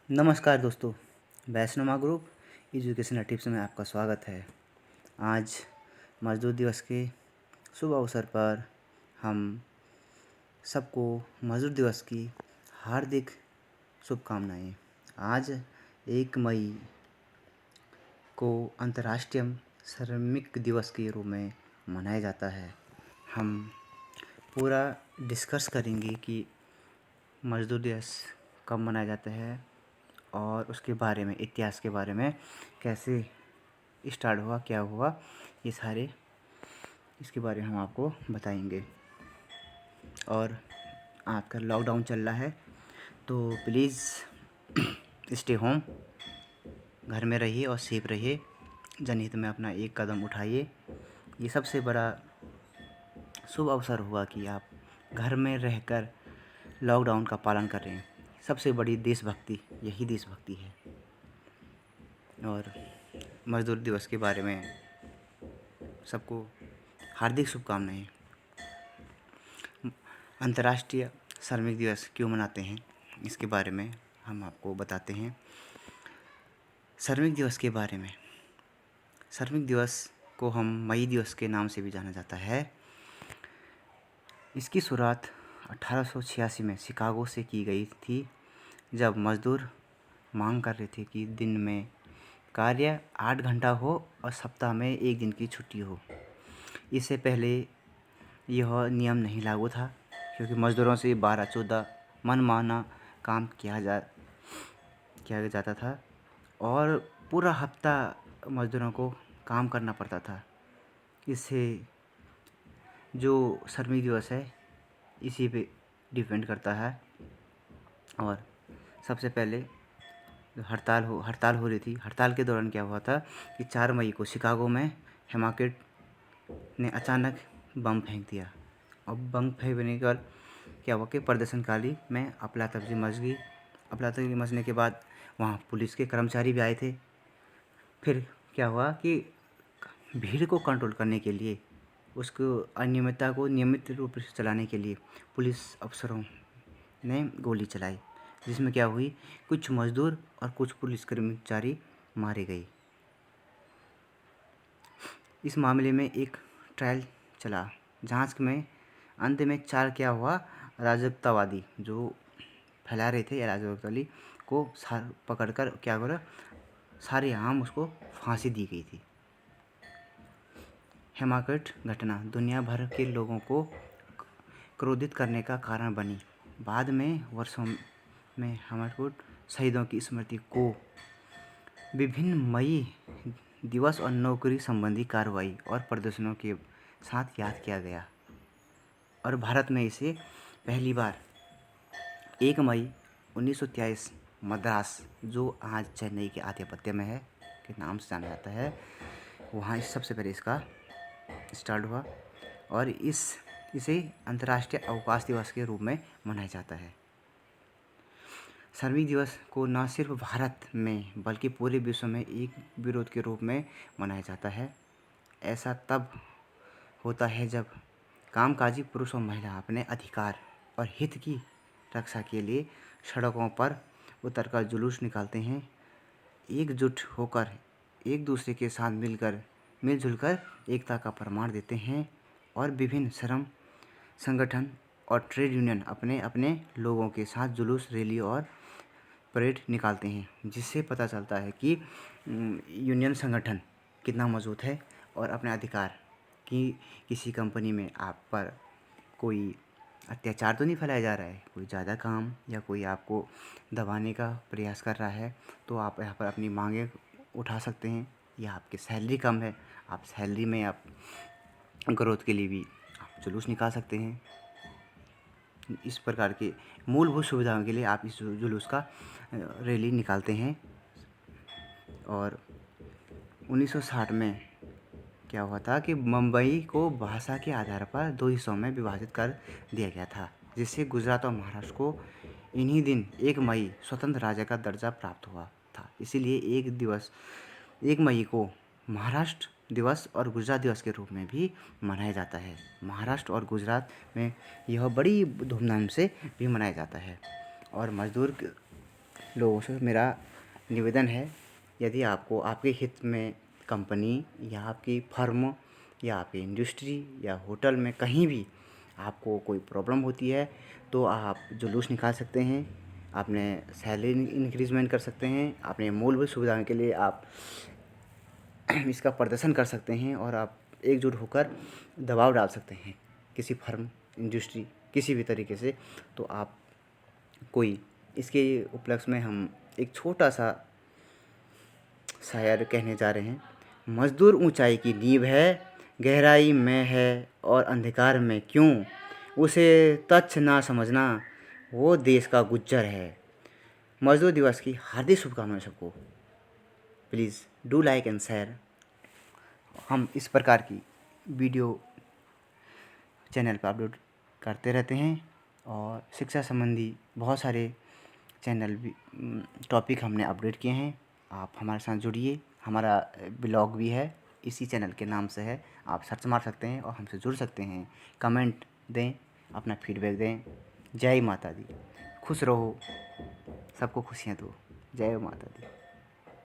नमस्कार दोस्तों, Vaishnava group educational tips में आपका स्वागत है। आज मज़दूर दिवस के शुभ अवसर पर हम सबको मज़दूर दिवस की हार्दिक शुभकामनाएं। आज 1 मई को अंतर्राष्ट्रीय श्रमिक दिवस के रूप में मनाया जाता है। हम पूरा डिस्कस करेंगे कि मज़दूर दिवस कब मनाया जाता है और उसके बारे में, इतिहास के बारे में, कैसे स्टार्ट हुआ, क्या हुआ, ये सारे इसके बारे में हम आपको बताएंगे। और आजकल लॉकडाउन चल रहा है तो प्लीज़ स्टे होम, घर में रहिए और सेफ रहिए। जनहित में अपना एक कदम उठाइए। ये सबसे बड़ा शुभ अवसर हुआ कि आप घर में रहकर लॉकडाउन का पालन कर रहे हैं। सबसे बड़ी देशभक्ति यही देशभक्ति है। और मज़दूर दिवस के बारे में सबको हार्दिक शुभकामनाएं। अंतर्राष्ट्रीय श्रमिक दिवस क्यों मनाते हैं, इसके बारे में हम आपको बताते हैं। श्रमिक दिवस के बारे में, श्रमिक दिवस को हम मई दिवस के नाम से भी जाना जाता है। इसकी शुरुआत 1886 में शिकागो से की गई थी, जब मज़दूर मांग कर रहे थे कि दिन में कार्य 8 घंटा हो और सप्ताह में 1 दिन की छुट्टी हो। इससे पहले यह नियम नहीं लागू था, क्योंकि मज़दूरों से 12-14 मनमाना काम किया जाता था और पूरा हफ्ता मज़दूरों को काम करना पड़ता था। इससे जो श्रमिक दिवस है इसी पे डिपेंड करता है। और सबसे पहले हड़ताल हो रही थी। हड़ताल के दौरान क्या हुआ था कि 4 मई को शिकागो में हेमाकेट ने अचानक बम फेंक दिया। और बम फेंकने के बाद क्या हुआ कि प्रदर्शनकारी में अफरा-तफरी मच गई। अफरा-तफरी मचने के बाद वहाँ पुलिस के कर्मचारी भी आए थे। फिर क्या हुआ कि भीड़ को कंट्रोल करने के लिए, उसको अनियमितता को नियमित रूप से चलाने के लिए पुलिस अफसरों ने गोली चलाई, जिसमें क्या हुई, कुछ मज़दूर और कुछ पुलिस कर्मचारी मारे गए। इस मामले में एक ट्रायल चला। जांच में अंत में 4 क्या हुआ, अराजकतावादी जो फैला रहे थे अराजकतावादी को पकड़कर क्या करा, सारे आम उसको फांसी दी गई थी। हेमाकेट घटना दुनिया भर के लोगों को क्रोधित करने का कारण बनी। बाद में वर्षों में हेमाकेट शहीदों की स्मृति को विभिन्न मई दिवस और नौकरी संबंधी कार्रवाई और प्रदर्शनों के साथ याद किया गया। और भारत में इसे पहली बार 1 मई 1923 मद्रास, जो आज चेन्नई के आधिपत्य में है, के नाम से जाना जाता है, वहाँ सबसे पहले इसका स्टार्ट हुआ। और इसे अंतर्राष्ट्रीय अवकाश दिवस के रूप में मनाया जाता है। श्रमिक दिवस को न सिर्फ भारत में बल्कि पूरे विश्व में एक विरोध के रूप में मनाया जाता है। ऐसा तब होता है जब कामकाजी पुरुष और महिला अपने अधिकार और हित की रक्षा के लिए सड़कों पर उतरकर जुलूस निकालते हैं, एकजुट होकर एक दूसरे के साथ मिलजुल कर एकता का प्रमाण देते हैं। और विभिन्न श्रम संगठन और ट्रेड यूनियन अपने अपने लोगों के साथ जुलूस, रैली और परेड निकालते हैं, जिससे पता चलता है कि यूनियन संगठन कितना मजबूत है और अपने अधिकार कि किसी कंपनी में आप पर कोई अत्याचार तो नहीं फैलाया जा रहा है, कोई ज़्यादा काम या कोई आपको दबाने का प्रयास कर रहा है, तो आप यहाँ पर अपनी मांगें उठा सकते हैं। या आपकी सैलरी कम है, आप सैलरी में आप ग्रोथ के लिए भी आप जुलूस निकाल सकते हैं। इस प्रकार के मूलभूत सुविधाओं के लिए आप इस जुलूस का रैली निकालते हैं। और 1960 में क्या हुआ था कि मुंबई को भाषा के आधार पर 2 हिस्सों में विभाजित कर दिया गया था, जिससे गुजरात और महाराष्ट्र को इन्हीं दिन 1 मई स्वतंत्र राज्य का दर्जा प्राप्त हुआ था। इसीलिए 1 मई को महाराष्ट्र दिवस और गुजरात दिवस के रूप में भी मनाया जाता है। महाराष्ट्र और गुजरात में यह बड़ी धूमधाम से भी मनाया जाता है। और मज़दूर लोगों से मेरा निवेदन है, यदि आपको आपके हित में कंपनी या आपकी फर्म या आपकी इंडस्ट्री या होटल में कहीं भी आपको कोई प्रॉब्लम होती है, तो आप जुलूस निकाल सकते हैं, अपने सैलरी इंक्रीजमेंट कर सकते हैं, अपने मूलभूत सुविधाओं के लिए आप इसका प्रदर्शन कर सकते हैं और आप एकजुट होकर दबाव डाल सकते हैं किसी फर्म, इंडस्ट्री, किसी भी तरीके से। तो आप कोई इसके उपलक्ष्य में हम एक छोटा सा शायर कहने जा रहे हैं। मज़दूर ऊंचाई की नींव है, गहराई में है और अंधकार में क्यों, उसे तुच्छ ना समझना, वो देश का गुज्जर है। मज़दूर दिवस की हार्दिक शुभकामनाएं सबको। Please do like and share. हम इस प्रकार की वीडियो चैनल पर अपलोड करते रहते हैं और शिक्षा संबंधी बहुत सारे चैनल भी टॉपिक हमने अपडेट किए हैं। आप हमारे साथ जुड़िए। हमारा ब्लॉग भी है, इसी चैनल के नाम से है, आप सर्च मार सकते हैं और हमसे जुड़ सकते हैं। कमेंट दें, अपना फीडबैक दें। जय माता दी। खुश रहो, सबको खुशियाँ दो। जय माता दी।